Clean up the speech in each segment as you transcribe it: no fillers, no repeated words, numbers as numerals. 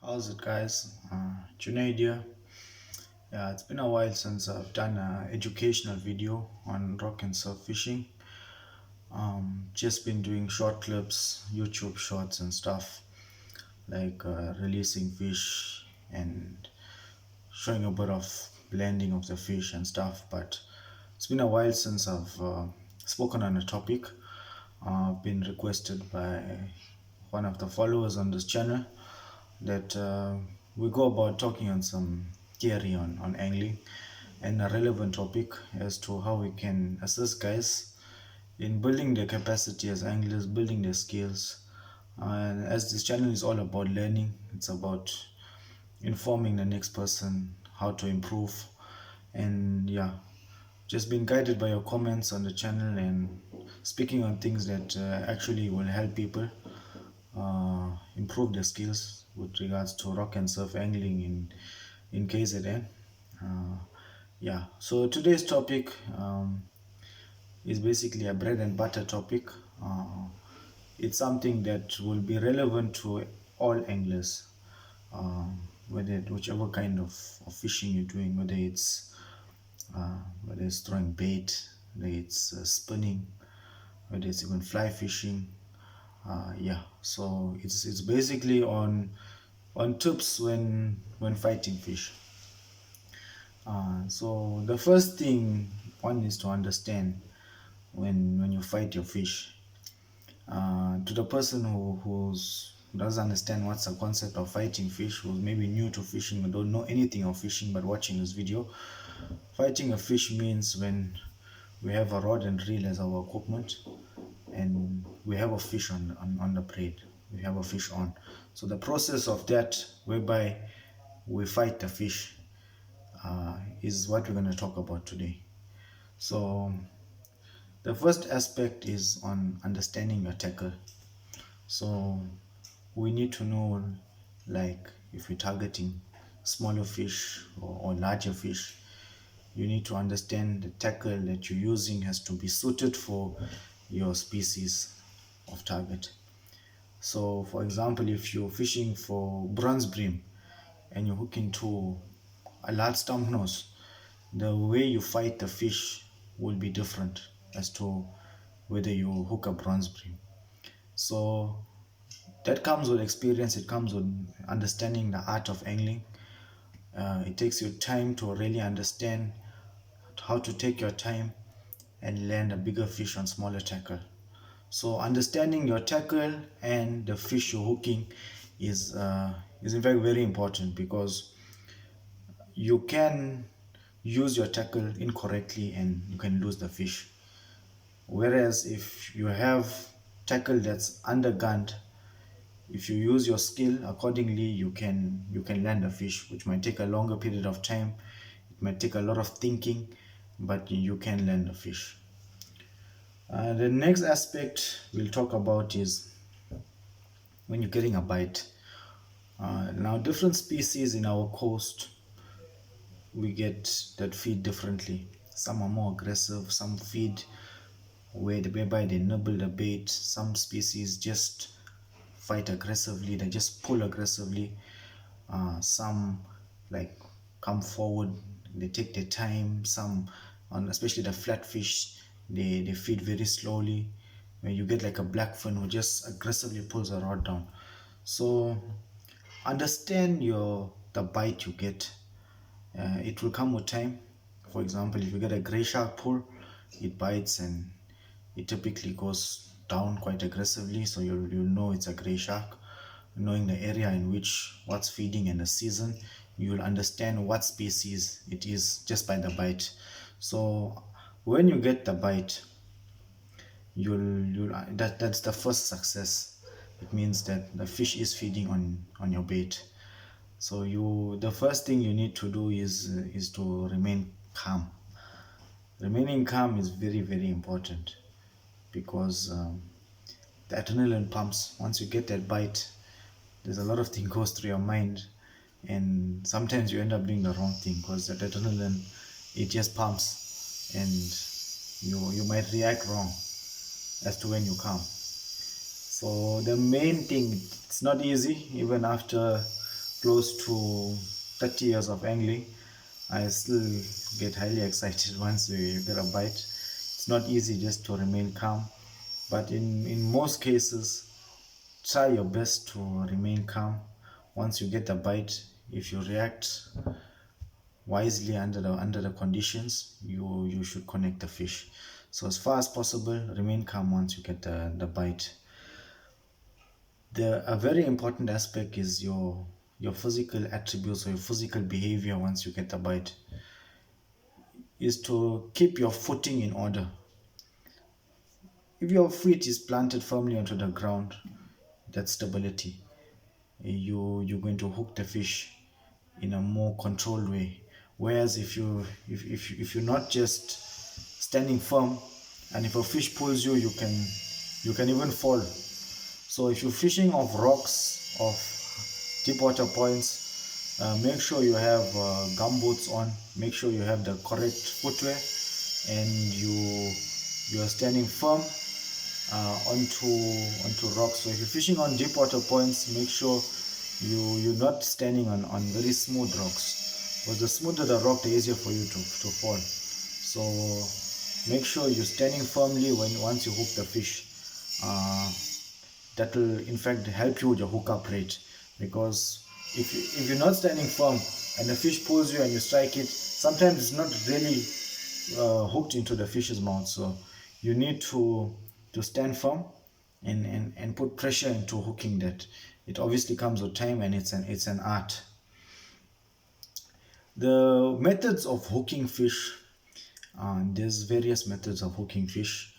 How's it, guys? Junaid here. Yeah, it's been a while since I've done an educational video on rock and surf fishing. Just been doing short clips, YouTube shorts, and stuff like releasing fish and showing a bit of blending of the fish and stuff. But it's been a while since I've spoken on a topic. I've been requested by one of the followers on this channel that we go about talking on some theory on angling and a relevant topic as to how we can assist guys in building their capacity as anglers, building their skills. And as this channel is all about learning, it's about informing the next person how to improve. And yeah, just being guided by your comments on the channel and speaking on things that actually will help people improve their skills with regards to rock and surf angling in KZN. Yeah, so today's topic is basically a bread and butter topic. It's something that will be relevant to all anglers, whichever kind of fishing you're doing, whether it's throwing bait, whether it's spinning, whether it's even fly fishing. Yeah, so it's basically on tips when fighting fish. So the first thing one needs to understand when you fight your fish, to the person who doesn't understand what's the concept of fighting fish, who's maybe new to fishing or don't know anything of fishing but watching this video, fighting a fish means when we have a rod and reel as our equipment and we have a fish on the braid, we have a fish on. So the process of that whereby we fight the fish is what we're going to talk about today. So the first aspect is on understanding your tackle. So we need to know, like, if we're targeting smaller fish or larger fish, you need to understand the tackle that you're using has to be suited for your species of target. So for example, if you're fishing for bronze bream and you're hooking to a large stump nose, the way you fight the fish will be different as to whether you hook a bronze bream. So that comes with experience, it comes with understanding the art of angling. It takes you time to really understand how to take your time and land a bigger fish on smaller tackle. So understanding your tackle and the fish you're hooking is in fact very important, because you can use your tackle incorrectly and you can lose the fish. Whereas if you have tackle that's undergunned, if you use your skill accordingly, you can land a fish, which might take a longer period of time. It might take a lot of thinking, but you can land a fish. The next aspect we'll talk about is when you're getting a bite. Now, different species in our coast, we get that feed differently. Some are more aggressive, some feed whereby they nibble the bait. Some species just fight aggressively, they just pull aggressively. Some like come forward, they take their time. Some, especially the flatfish, they feed very slowly. When you get like a blackfin who just aggressively pulls a rod down. So understand the bite you get. It will come with time. For example, if you get a gray shark pull, it bites and it typically goes down quite aggressively, so you'll know it's a gray shark. Knowing the area in which what's feeding and the season, you'll understand what species it is just by the bite. So when you get the bite, that's the first success. It means that the fish is feeding on your bait. So the first thing you need to do is to remain calm. Remaining calm is very, very important, because the adrenaline pumps once you get that bite. There's a lot of things goes through your mind, and sometimes you end up doing the wrong thing because the adrenaline, it just pumps, and you might react wrong as to when you come. So the main thing, it's not easy even after close to 30 years of angling, I still get highly excited once you get a bite. It's not easy just to remain calm, but in most cases, try your best to remain calm. Once you get the bite, if you react wisely under the conditions, you should connect the fish. So as far as possible, remain calm once you get the bite. A very important aspect is your physical attributes or your physical behavior once you get the bite is to keep your footing in order. If your feet is planted firmly onto the ground, that's stability. You're going to hook the fish in a more controlled way. Whereas if you're not just standing firm, and if a fish pulls you, you can even fall. So if you're fishing off rocks, off deep water points, make sure you have gumboots on. Make sure you have the correct footwear, and you are standing firm onto rocks. So if you're fishing on deep water points, make sure you're not standing on very smooth rocks, because the smoother the rock, the easier for you to fall. So make sure you're standing firmly once you hook the fish. That will in fact help you with your hookup rate, because if you're not standing firm and the fish pulls you and you strike it, sometimes it's not really hooked into the fish's mouth. So you need to stand firm and put pressure into hooking that. It obviously comes with time, and it's an art. The methods of hooking fish, there's various methods of hooking fish.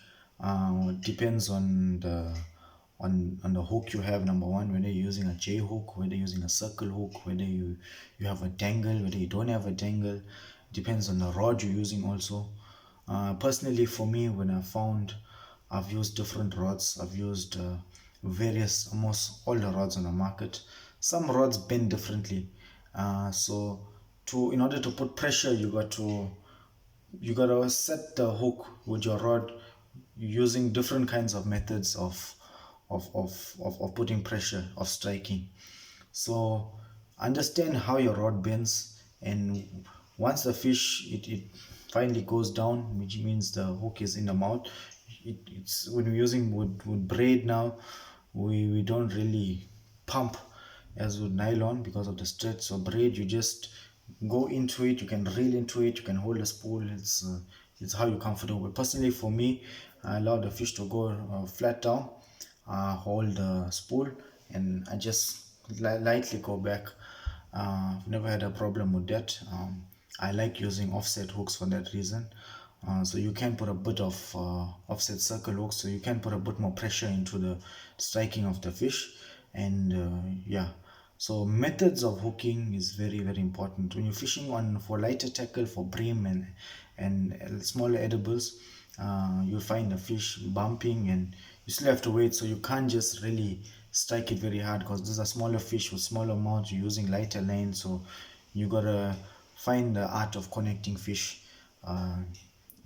Depends on the hook you have. Number one, whether you're using a J hook, whether you're using a circle hook, whether you have a dangle, whether you don't have a dangle. Depends on the rod you're using also. Personally, for me, when I've used different rods. I've used almost all the rods on the market. Some rods bend differently, so in order to put pressure, you gotta set the hook with your rod using different kinds of methods of putting pressure, of striking. So understand how your rod bends, and once the fish it finally goes down, which means the hook is in the mouth. It's when we're using with braid now, we don't really pump as with nylon because of the stretch. So braid, you just go into it, you can reel into it, you can hold a spool. It's how you're comfortable. But personally, for me, I allow the fish to go flat down, hold the spool, and I just lightly go back. I've never had a problem with that. I like using offset hooks for that reason. So you can put a bit of offset circle hooks, so you can put a bit more pressure into the striking of the fish. And yeah, so methods of hooking is very very important when you're fishing on for lighter tackle, for bream and smaller edibles. You'll find the fish bumping, and you still have to wait. So you can't just really strike it very hard, because these are smaller fish with smaller mouths. You're using lighter lines, so you gotta find the art of connecting fish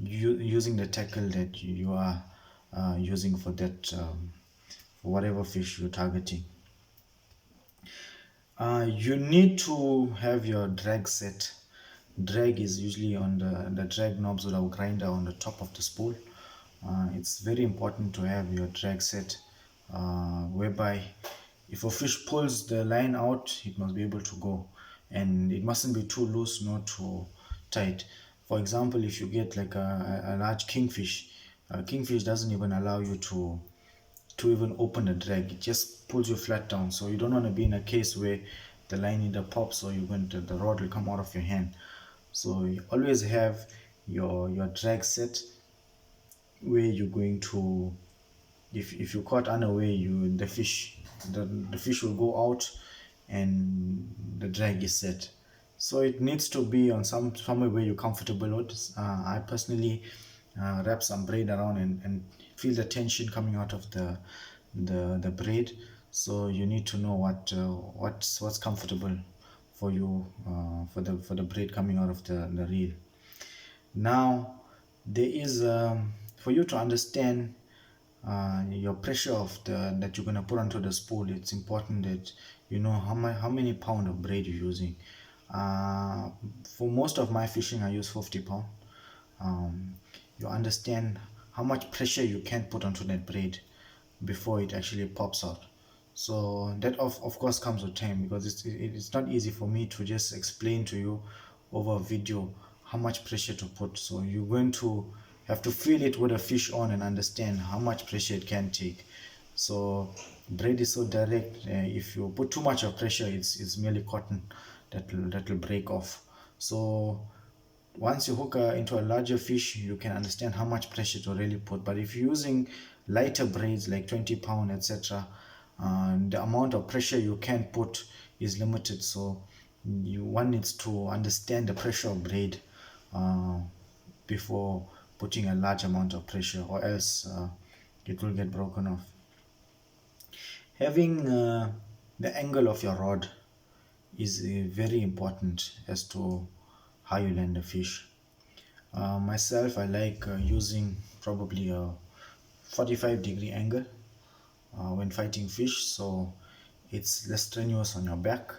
using the tackle that you are using for that for whatever fish you're targeting. You need to have your drag set. Drag is usually on the drag knobs with our grinder on the top of the spool. It's very important to have your drag set, whereby if a fish pulls the line out, it must be able to go, and it mustn't be too loose nor too tight. For example, if you get like a large kingfish, kingfish doesn't even allow you to even open the drag. It just pulls you flat down. So you don't want to be in a case where the line either pops or the rod will come out of your hand. So you always have your drag set, where you're going to, if you caught unaware, the fish will go out, and the drag is set. So it needs to be on somewhere where you're comfortable with. I personally wrap some braid around and feel the tension coming out of the braid. So you need to know what's comfortable for you, for the braid coming out of the reel. Now there is for you to understand your pressure of that you're going to put onto the spool. It's important that you know how many pound of braid you're using. For most of my fishing, I use 50 pound. um, you understand how much pressure you can put onto that braid before it actually pops out. So that of course comes with time, because it's not easy for me to just explain to you over video how much pressure to put. So you're going to have to feel it with a fish on and understand how much pressure it can take. So braid is so direct. If you put too much of pressure, it's merely cotton that will break off. So once you hook into a larger fish, you can understand how much pressure to really put. But if you're using lighter braids like 20 pound, etc., the amount of pressure you can put is limited. So one needs to understand the pressure of braid uh, before putting a large amount of pressure, or else it will get broken off. Having the angle of your rod is very important as to how you land the fish. Myself, I like using probably a 45-degree angle when fighting fish, so it's less strenuous on your back.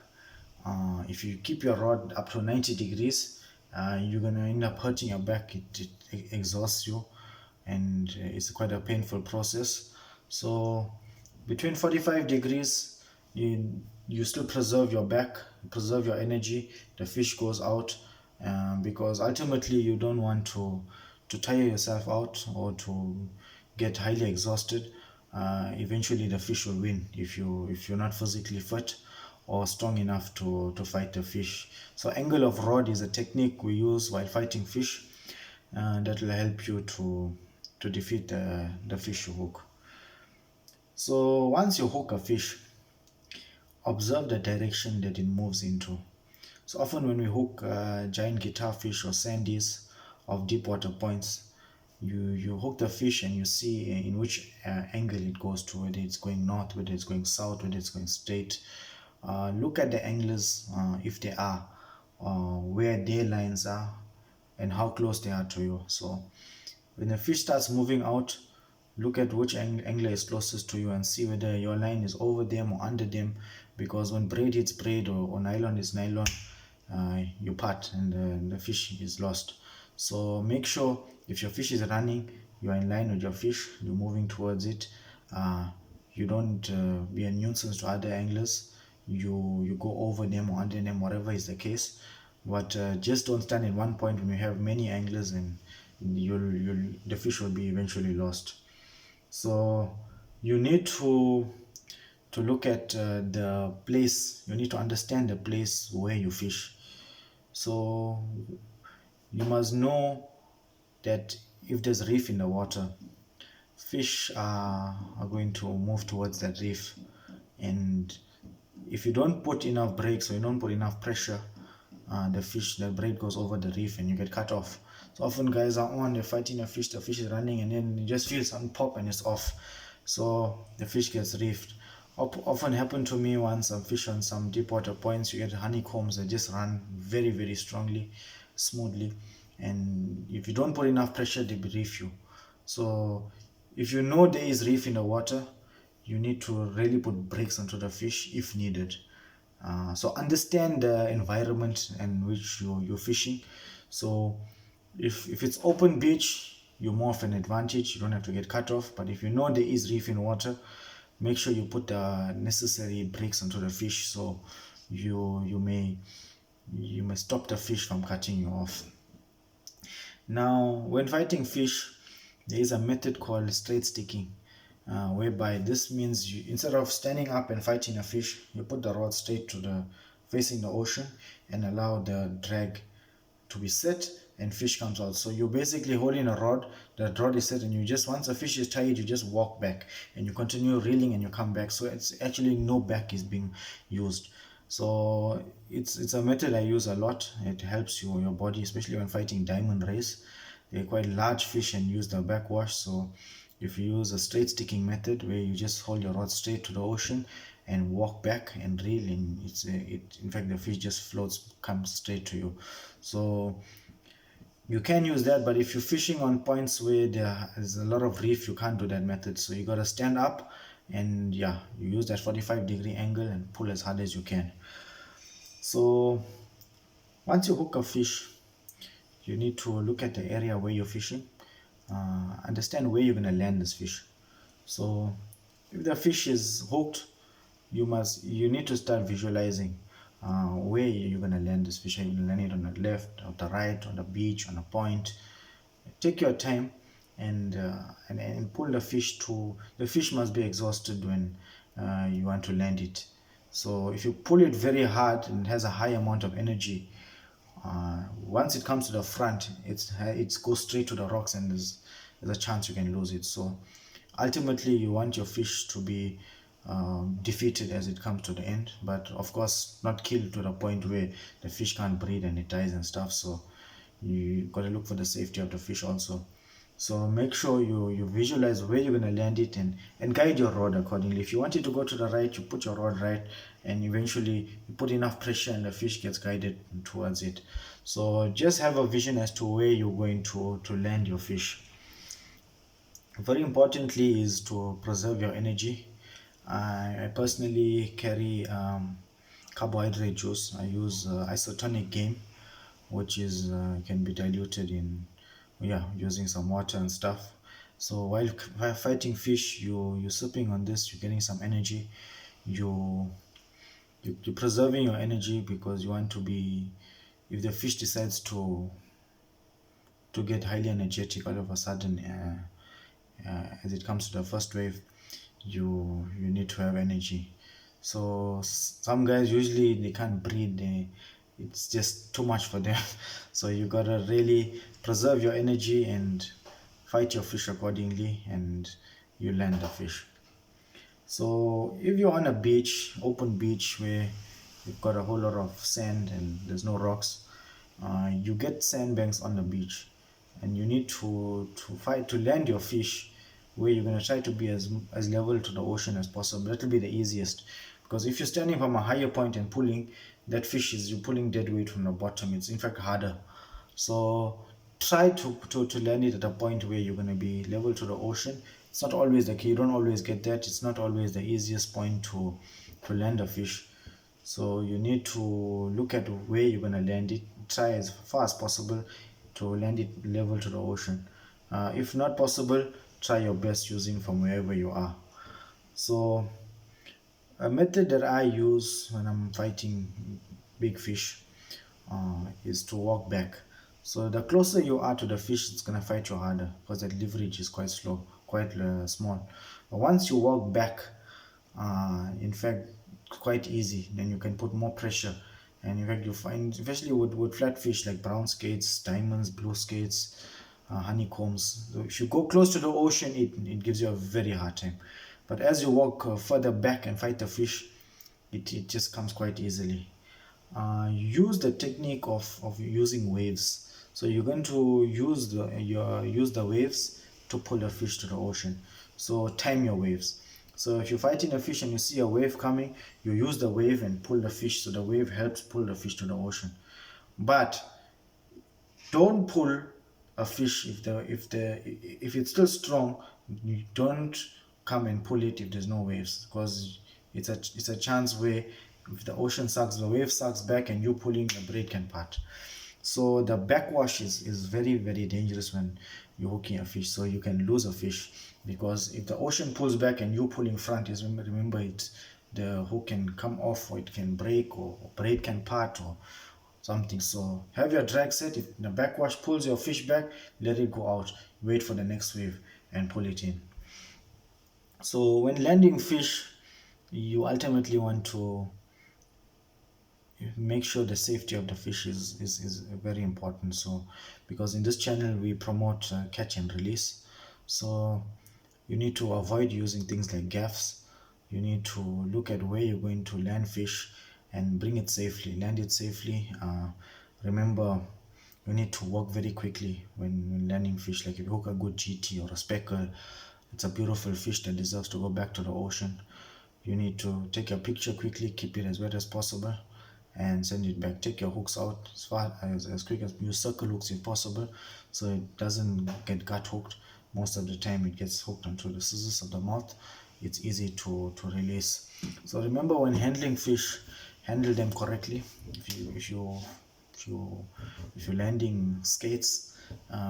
If you keep your rod up to 90 degrees, you're gonna end up hurting your back. It exhausts you, and it's quite a painful process. So between 45 degrees, you still preserve your back, preserve your energy. The fish goes out, because ultimately you don't want to tire yourself out or to get highly exhausted. Eventually the fish will win if you're not physically fit or strong enough to fight the fish. So angle of rod is a technique we use while fighting fish, that will help you to defeat the fish you hook. So once you hook a fish, observe the direction that it moves into. So often when we hook giant guitar fish or sandies of deep water points, you hook the fish and you see in which angle it goes to, whether it's going north, whether it's going south, whether it's going straight. Look at the anglers, if they are, where their lines are and how close they are to you. So when the fish starts moving out, look at which angler is closest to you and see whether your line is over them or under them, because when braid hits braid, or nylon is nylon, you part and the fish is lost. So make sure if your fish is running, you are in line with your fish, you're moving towards it. You don't be a nuisance to other anglers. You go over them or under them, whatever is the case. But just don't stand in one point when you have many anglers, and the fish will be eventually lost. So you need to look at the place. You need to understand the place where you fish. So you must know that if there's reef in the water, fish are going to move towards that reef. And if you don't put enough brakes or you don't put enough pressure, the braid goes over the reef and you get cut off. So often guys are on, they're fighting a fish, the fish is running, and then you just feel something pop and it's off. So the fish gets reefed. Often happened to me once. Some fish on some deep water points, you get honeycombs that just run very, very strongly, smoothly. And if you don't put enough pressure, they reef you. So if you know there is reef in the water, you need to really put brakes onto the fish if needed. So understand the environment in which you're fishing. So if it's open beach, you're more of an advantage, you don't have to get cut off. But if you know there is reef in water, make sure you put the necessary brakes onto the fish, so you may stop the fish from cutting you off. Now when fighting fish, there is a method called straight sticking, whereby this means instead of standing up and fighting a fish, you put the rod straight to the facing the ocean and allow the drag to be set, and fish comes out. So you're basically holding a rod, the rod is set, and you just, once a fish is tied, you just walk back and you continue reeling and you come back. So it's actually no back is being used. So it's a method I use a lot. It helps your body, especially when fighting diamond rays. They're quite large fish and use the backwash. So if you use a straight sticking method where you just hold your rod straight to the ocean and walk back and reel, and in fact the fish just floats, comes straight to you. So you can use that, but if you're fishing on points where there is a lot of reef, you can't do that method. So you got to stand up and yeah, you use that 45-degree angle and pull as hard as you can. So once you hook a fish, you need to look at the area where you're fishing, understand where you're going to land this fish. So if the fish is hooked, you need to start visualizing where you're going to land this fish. Are you going to land it on the left, on the right, on the beach, on a point? Take your time and pull the fish. To the fish must be exhausted when you want to land it. So if you pull it very hard and it has a high amount of energy, once it comes to the front, it goes straight to the rocks, and there's a chance you can lose it. So ultimately you want your fish to be defeated as it comes to the end, but of course not killed to the point where the fish can't breathe and it dies and stuff. So you got to look for the safety of the fish also. So make sure you visualize where you're going to land it, and guide your rod accordingly. If you want it to go to the right, you put your rod right, and eventually you put enough pressure and the fish gets guided towards it. So just have a vision as to where you're going to land your fish. Very importantly is to preserve your energy. I personally carry carbohydrate juice. I use isotonic game, which is can be diluted in, yeah, using some water and stuff. So while fighting fish, you're sipping on this, you're getting some energy. You you're preserving your energy, because you want to be, if the fish decides to get highly energetic all of a sudden, as it comes to the first wave, you need to have energy. So some guys usually they can't breathe, it's just too much for them. So you gotta really preserve your energy and fight your fish accordingly, and you land the fish. So if you're on a beach, open beach, where you've got a whole lot of sand and there's no rocks, you get sandbanks on the beach, and you need to fight to land your fish where you're going to try to be as level to the ocean as possible. That will be the easiest, because if you're standing from a higher point and pulling, that fish is, you're pulling dead weight from the bottom. It's in fact harder. So try to land it at a point where you're going to be level to the ocean. It's not always the case. You don't always get that. It's not always the easiest point to land a fish. So you need to look at where you're going to land it. Try as far as possible to land it level to the ocean. If not possible, try your best using from wherever you are. So a method that I use when I'm fighting big fish is to walk back. So the closer you are to the fish, it's gonna fight you harder, because the leverage is quite slow, quite small. But once you walk back, in fact, quite easy. Then you can put more pressure, and in fact, you find, especially with flat fish like brown skates, diamonds, blue skates, honeycombs. So if you go close to the ocean, it gives you a very hard time. But as you walk further back and fight the fish, it just comes quite easily. Use the technique of using waves. So you're going to use the waves to pull the fish to the ocean. So time your waves. So if you're fighting a fish and you see a wave coming, you use the wave and pull the fish, so the wave helps pull the fish to the ocean. But don't pull a fish if it's still strong. You don't come and pull it if there's no waves, because it's a chance where if the ocean sucks, the wave sucks back, and you pulling, the braid can part. So the backwash is very, very dangerous when you're hooking a fish. So you can lose a fish, because if the ocean pulls back and you pulling front, is, remember it, the hook can come off, or it can break, or braid can part, or something. So have your drag set. If the backwash pulls your fish back, let it go out, wait for the next wave and pull it in. So when landing fish, you ultimately want to make sure the safety of the fish is very important. So because in this channel we promote catch and release, so you need to avoid using things like gaffs. You need to look at where you're going to land fish and bring it safely, land it safely. Remember, you need to walk very quickly when landing fish. Like if you hook a good GT or a speckle, it's a beautiful fish that deserves to go back to the ocean. You need to take your picture quickly, keep it as wet as possible, and send it back. Take your hooks out as quick as, use circle hooks if possible, so it doesn't get gut hooked. Most of the time it gets hooked onto the scissors of the mouth. it's easy to release. So remember, when handling fish, handle them correctly. If you if you if you if you're landing skates,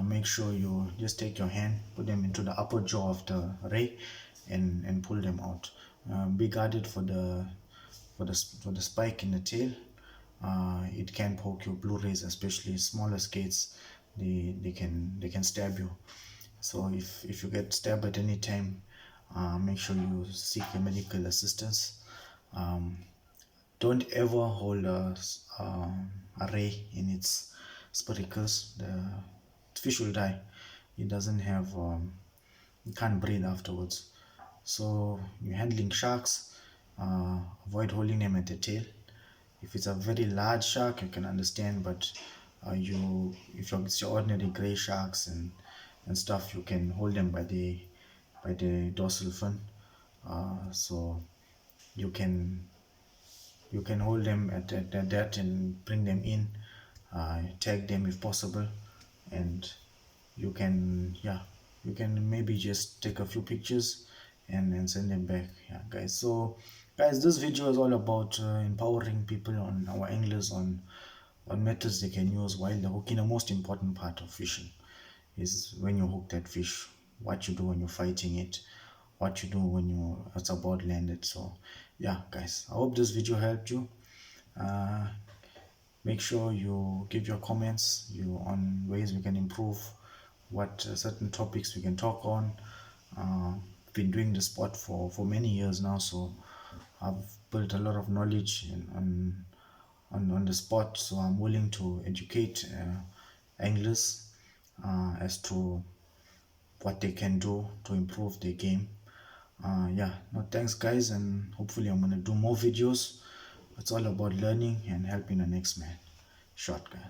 make sure you just take your hand, put them into the upper jaw of the ray, and pull them out. Be guarded for the spike in the tail. It can poke your blue rays, especially smaller skates. They can stab you. So if you get stabbed at any time, make sure you seek the medical assistance. um, don't ever hold a ray in its spiracles. The fish will die. It doesn't have it can't breathe afterwards. So you're handling sharks, avoid holding them at the tail. If it's a very large shark, you can understand, but if it's your ordinary gray sharks and stuff, you can hold them by the dorsal fin. So you can you can hold them at that and bring them in, tag them if possible, and you can maybe just take a few pictures and send them back. Yeah, guys. So guys, this video is all about empowering people, on our anglers, on methods they can use while they're hooking. The most important part of fishing is when you hook that fish, what you do when you're fighting it, what you do when it's about landed. So yeah, guys, I hope this video helped you. uh, Make sure you give your comments on ways we can improve, what certain topics we can talk on. Been doing the sport for many years now, so I've built a lot of knowledge on the spot. So I'm willing to educate anglers as to what they can do to improve their game. Yeah, no, thanks guys, and hopefully I'm gonna do more videos. It's all about learning and helping the next man. Short guy.